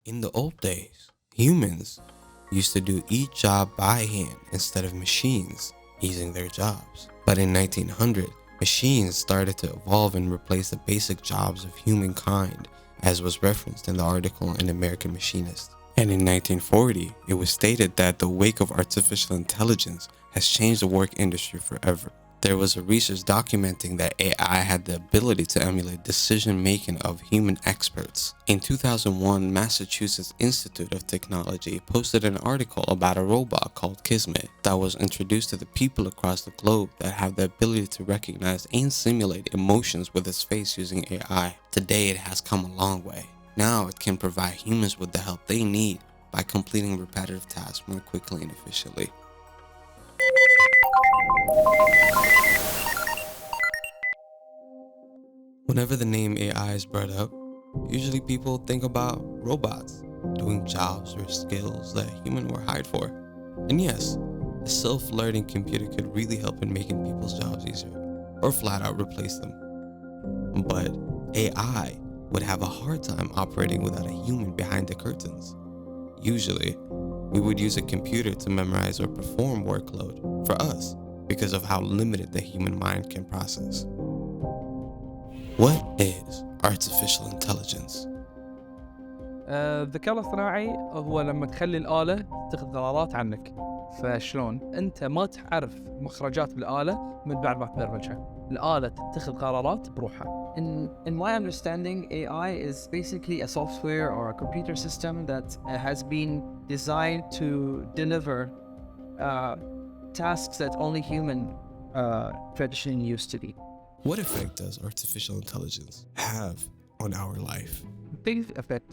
In the old days, humans used to do each job by hand instead of machines easing their jobs. But in 1900, machines started to evolve and replace the basic jobs of humankind, as was referenced in the article in American Machinist. And in 1940, it was stated that the wake of artificial intelligence has changed the work industry forever. There was a research documenting that AI had the ability to emulate decision making of human experts. In 2001, Massachusetts Institute of Technology posted an article about a robot called Kismet that was introduced to the people across the globe that have the ability to recognize and simulate emotions with its face using AI. Today it has come a long way. Now it can provide humans with the help they need by completing repetitive tasks more quickly and efficiently. Whenever the name AI is brought up, usually people think about robots doing jobs or skills that humans were hired for. And yes, a self-learning computer could really help in making people's jobs easier, or flat out replace them. But AI would have a hard time operating without a human behind the curtains. Usually, we would use a computer to memorize or perform workload for us because of how limited the human mind can process. What is artificial intelligence? الذكاء الاصطناعي هو لما تخلي الآلة تتخذ قرارات عنك. فشلون؟ أنت ما تعرف مخرجات الآلة من بعد ما تبرمجها. الآلة تتخذ قرارات بروحها. In my understanding, AI is basically a software or a computer system that has been designed to deliver tasks that only human traditionally used to do. What effect does artificial intelligence have on our life? Big effect.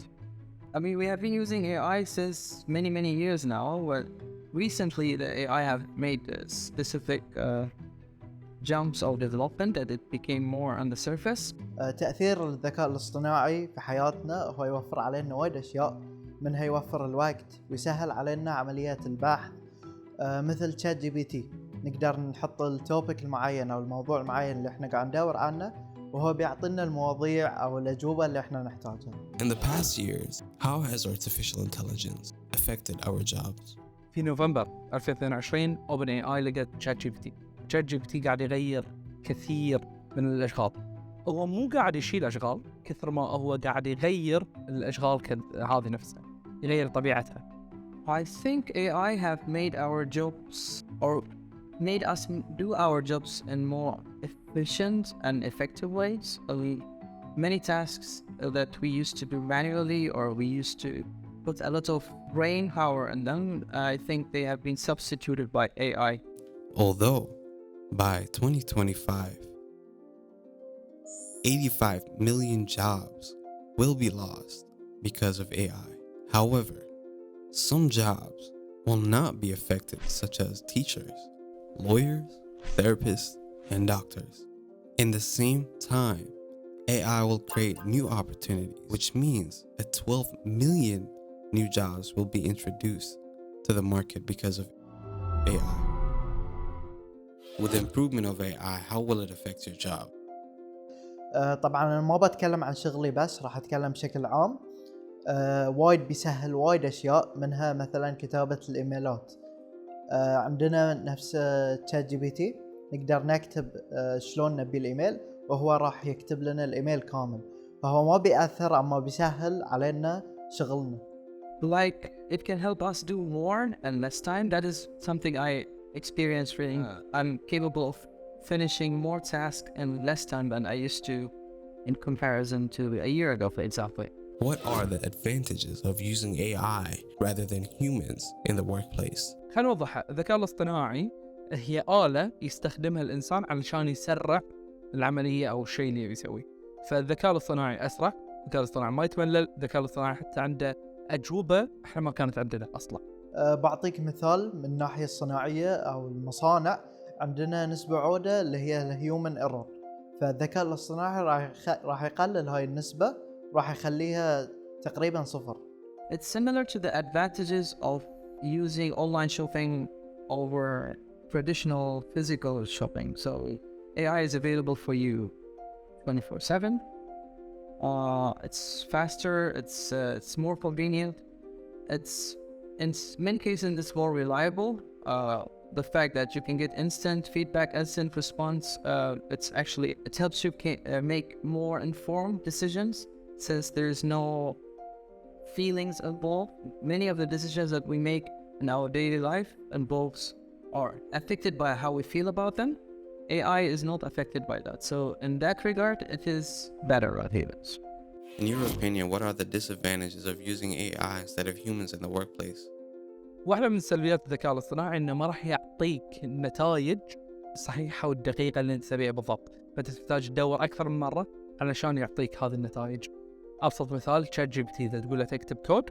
I mean, we have been using AI since many years now, but recently the AI have made specific jumps of development that it became more on the surface. تأثير الذكاء الاصطناعي في حياتنا هو يوفر علينا وايد أشياء، منها يوفر الوقت ويسهل علينا عمليات البحث، مثل تشات جي بي تي. نقدر نحط التوبيك المعين أو الموضوع المعين اللي احنا قاعد ندور عنه، وهو بيعطينا المواضيع أو الأجوبة اللي احنا نحتاجها. In the past years, how has artificial intelligence affected our jobs? في نوفمبر 2022 اوبن اي اي لقت شات جي بي تي. شات جي بي تي قاعد يغير كثير من الاشغال. هو مو قاعد يشيل اشغال كثر ما هو قاعد يغير الاشغال هذه نفسها، يغير طبيعتها. I think AI have made our jobs or made us do our jobs in more efficient and effective ways. Many tasks that we used to do manually or we used to put a lot of brain power in them, I think they have been substituted by AI. Although, by 2025, 85 million jobs will be lost because of AI. However, some jobs will not be affected, such as teachers, lawyers, therapists, and doctors. In the same time, AI will create new opportunities, which means that 12 million new jobs will be introduced to the market because of AI. With the improvement of AI, how will it affect your job? طبعا أنا ما بتكلم عن شغلي بس، راح أتكلم بشكل عام. وايد بيسهل وايد أشياء، منها مثلا كتابة الإيميلات. عندنا نفس تشات جي بي تي، نقدر نكتب شلون نبي الإيميل وهو راح يكتب لنا الإيميل كامل، فهو ما بيأثر أما بيسهل علينا شغلنا. Like it can help us do more and less time. That is something I experienced really. I'm capable of finishing more tasks in less time than I used to in comparison to a year ago, for example. What are the advantages of using AI rather than humans in the workplace? خلينا نوضحها. الذكاء الاصطناعي هي آلة يستخدمها الإنسان علشان يسرع العملية أو الشيء اللي يسويه. فالذكاء الاصطناعي أسرع، الذكاء الاصطناعي ما يتملل، الذكاء الاصطناعي حتى عنده أجوبة إحنا ما كانت عندنا أصلا. بعطيك مثال من الناحية الصناعية أو المصانع، عندنا نسبة عودة اللي هي الهيومن ايرور، فالذكاء الاصطناعي راح يقلل هاي النسبة، راح يخليها تقريبا صفر. It's similar to the advantages of using online shopping over traditional physical shopping. So AI is available for you 24/7 It's faster. It's more convenient. It's in many cases it's more reliable. The fact that you can get instant feedback, instant response, it helps you make more informed decisions since there's no feelings involved. Many of the decisions that we make in our daily life are affected by how we feel about them. AI is not affected by that. So in that regard, it is better at humans. In your opinion, what are the disadvantages of using AI instead of humans in the workplace? واحدة من سلبيات الذكاء الاصطناعي إنه ما راح يعطيك النتائج الصحيحة والدقيقة اللي أنت تبيها بالضبط، فتحتاج تدور أكثر من مرة علشان يعطيك هذه النتائج. أبسط مثال ChatGPT، إذا تقول له تكتب كود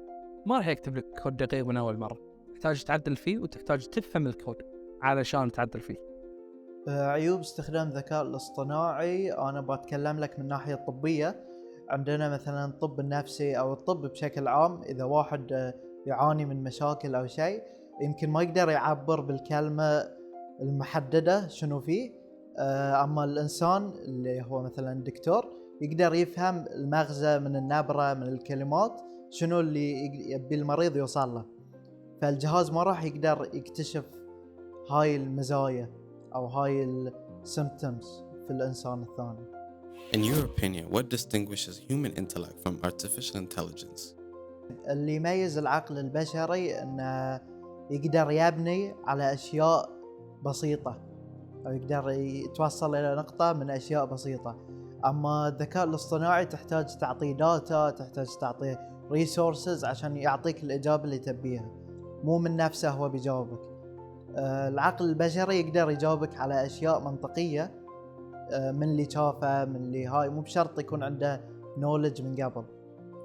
ما راح يكتب لك كود دقيق من أول مرة، تحتاج تعدل فيه وتحتاج تفهم الكود علشان تعدل فيه. عيوب استخدام الذكاء الاصطناعي أنا بتكلم لك من ناحية طبية. عندنا مثلا الطب النفسي أو الطب بشكل عام، إذا واحد يعاني من مشاكل أو شيء يمكن ما يقدر يعبر بالكلمة المحددة شنو فيه، أما الإنسان اللي هو مثلا دكتور يقدر يفهم المغزى من النبرة من الكلمات شنو اللي يبي المريض يوصل له، فالجهاز ما راح يقدر يكتشف هاي المزايا أو هاي السيمبتومز في الإنسان الثاني. In your opinion, what distinguishes human intellect from artificial intelligence? اللي يميز العقل البشري انه يقدر يبني على اشياء بسيطة او يقدر يتوصل الى نقطة من اشياء بسيطة، اما الذكاء الاصطناعي تحتاج تعطيه داتا، تحتاج تعطيه ريسورسز عشان يعطيك الاجابة اللي تبيها، مو من نفسه هو بيجاوبك. العقل البشري يقدر يجاوبك على اشياء منطقية من اللي شافه، من اللي هاي مو بشرط يكون عنده نولج من قبل.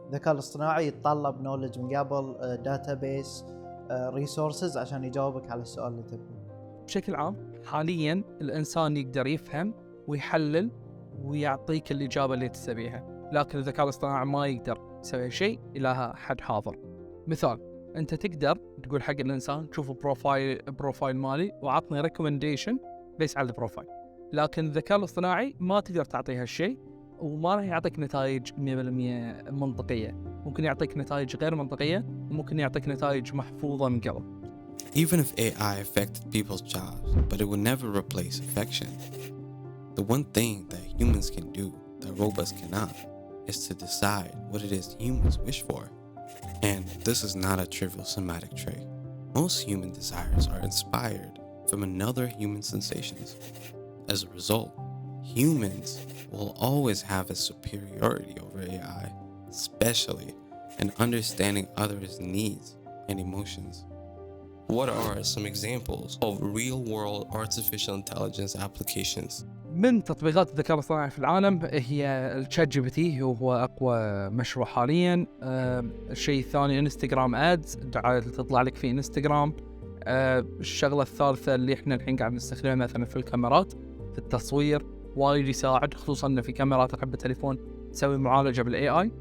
الذكاء الاصطناعي يتطلب نولج من قبل، داتابيس، ريسورسز عشان يجاوبك على السؤال اللي تبيه. بشكل عام حاليا الإنسان يقدر يفهم ويحلل ويعطيك الإجابة اللي تبيها، لكن الذكاء الاصطناعي ما يقدر يسوي شيء إلى حد حاضر. مثال، أنت تقدر تقول حق الإنسان شوف بروفايل مالي وعطني ريكومنديشن بيس على البروفايل، لكن الذكاء الاصطناعي ما تقدر تعطيه هالشيء وما راح يعطيك نتائج 100% منطقية، ممكن يعطيك نتائج غير منطقية وممكن يعطيك نتائج محفوظة من قبل. Even if AI affected people's jobs, but it would never replace affection. The one thing that humans can do that robots cannot is to decide what it is humans wish for. And this is not a trivial somatic trait. Most human desires are inspired from another human's sensations. As a result, humans will always have a superiority over AI, especially in understanding others' needs and emotions. What are some examples of real-world artificial intelligence applications? من تطبيقات الذكاء الاصطناعي في العالم هي الشات جي بي تي، هو أقوى مشروع حاليا. الشيء الثاني انستغرام ادز، دعاية تطلع لك في انستغرام. الشغلة الثالثة اللي احنا الحين قاعد نستخدمها مثلا في الكاميرات في التصوير، وايد يساعد، خصوصا انه في كاميرات الحين بالتليفون تسوي معالجة بالاي اي،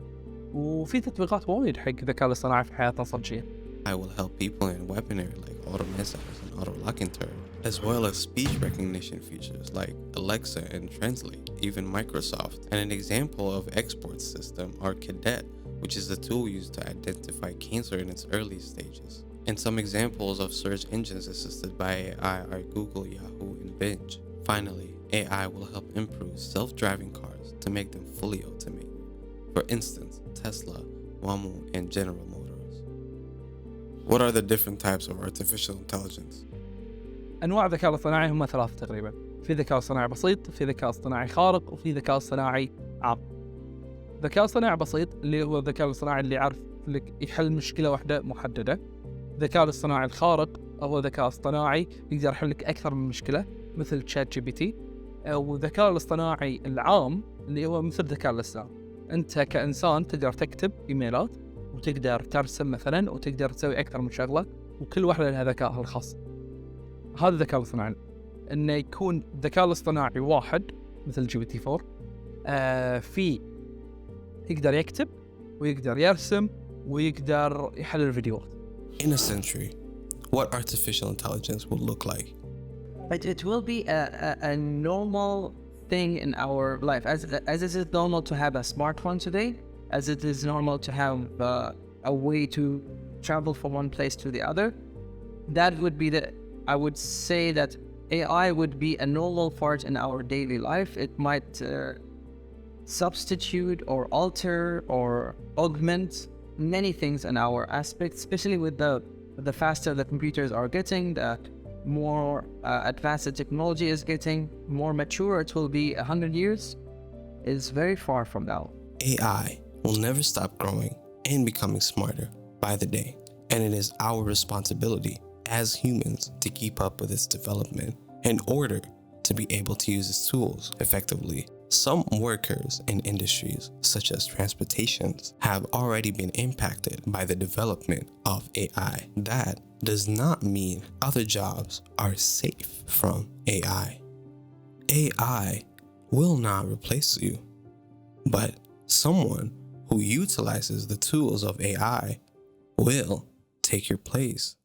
وفي تطبيقات وايد حق الذكاء الاصطناعي في حياتنا الصجية. I will help people in weaponry like auto missiles and auto locking turrets, as well as speech recognition features like Alexa and Translate, even Microsoft. And an example of export system are Cadet, which is the tool used to identify cancer in its early stages. And some examples of search engines assisted by AI are Google, Yahoo, and Bing. Finally, AI will help improve self-driving cars to make them fully automated. For instance, Tesla, Waymo, and General Motors. What are the different types of artificial intelligence? انواع الذكاء الاصطناعي هم 3 تقريبا، في ذكاء اصطناعي بسيط، في ذكاء اصطناعي خارق، وفي ذكاء اصطناعي عام. ذكاء اصطناعي بسيط اللي هو الذكاء الاصطناعي اللي يعرف لك يحل مشكلة واحدة محددة. الذكاء الاصطناعي الخارق هو ذكاء اصطناعي يقدر يحل لك اكثر من مشكلة مثل شات جي بي تي. والذكاء الاصطناعي العام اللي هو مثل ذكاء الاصطناعي، انت كإنسان تقدر تكتب ايميلات وتقدر ترسم مثلا وتقدر تسوي اكثر من شغلة، وكل واحدة لها ذكائها الخاص. هذا الذكاء الاصطناعي، انه يكون الذكاء الاصطناعي واحد مثل جي بي تي 4 في يقدر يكتب ويقدر يرسم ويقدر يحلل الفيديوهات. In a century, what artificial intelligence will look like? It will be a normal thing in our life. As it is normal to have a smartphone today, as it is normal to have a way to travel from one place to the other, that would be I would say that AI would be a normal part in our daily life. It might substitute or alter or augment many things in our aspects, especially with the faster the computers are getting, the more advanced the technology is getting, more mature it will be. 100 years is very far from now. AI will never stop growing and becoming smarter by the day, and it is our responsibility as humans to keep up with its development in order to be able to use its tools effectively. Some workers in industries such as transportations have already been impacted by the development of AI. That does not mean other jobs are safe from AI. AI will not replace you, but someone who utilizes the tools of AI will take your place.